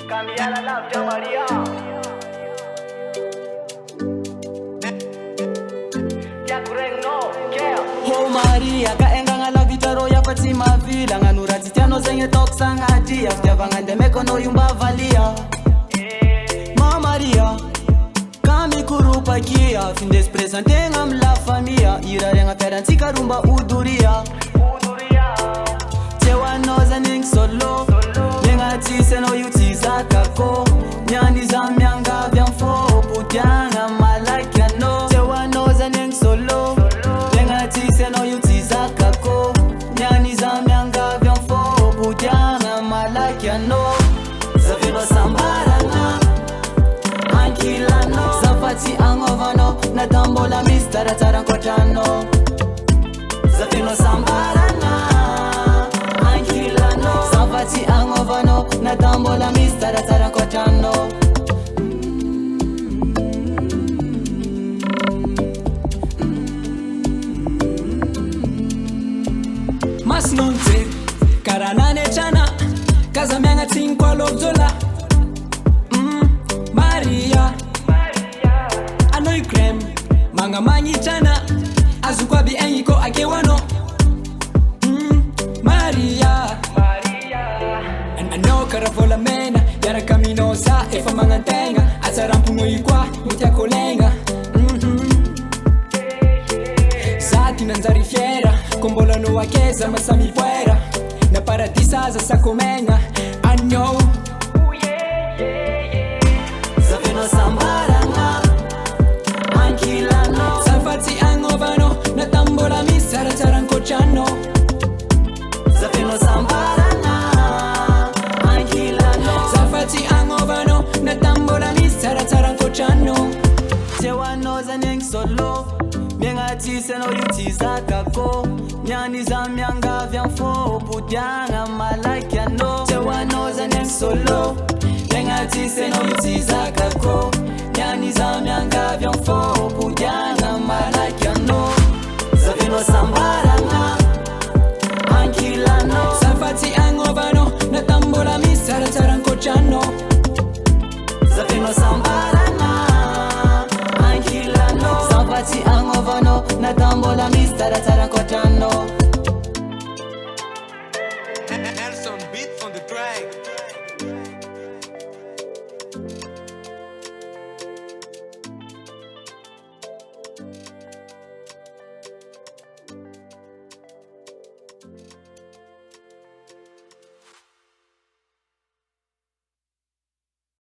Cambiar la love Maria. Ya kureng no care. Ho Maria ka enga la vitaro ya Fatima vila nganura titiano zenye toksa ngati afyavanga ndemeko no yumba valia. Ma Maria kami kurupa kia findes presente ngam la famia ira renga perantika rumba uduria tewa noza ning solo nenga tise no yutiza kako nyani za myanga vyamfo putyanga malakia no tewa noza ning solo nenga tise no yutiza kako nyani za myanga vyamfo putyanga malakia no zavino sambarana ankilano zafati angovano na tambola mistara tarankochano zavino sambarana ankilano zafati angovano na tambola mistara tarankochano masnonte karanane chana kazamyanga tinkwa lobzola Maria Anoi krem Manga manyi chana Azukwabi enyiko akewano Maria Ano karafola mena Yara kaminosa Efa mangantenga Asarampuno yikwa Mutia kolenga Sati nanzari fiera Kombola no wakeza Masami fuera Na paradisa za sakomenya I know Zavino sambarana ankilano Zafati angovano na tambola misara tarankochano Zavino sambarana ankilano Zafati angovano na tambola misara tarankochano Tewa noza neng solo Mienga tise no yutiza kako Nyani za myanga vyamfo pudyanga malakia no Tewa noza neng solo Nenga tise no yutiza kako Nyani za myanga vyamfo pudyanga malakia no Zavino sambarana ankilano Zafati angovano na tambola misara tarankochano Zavino sambarana ankilano Zafati angovano na tambola misara tarankochano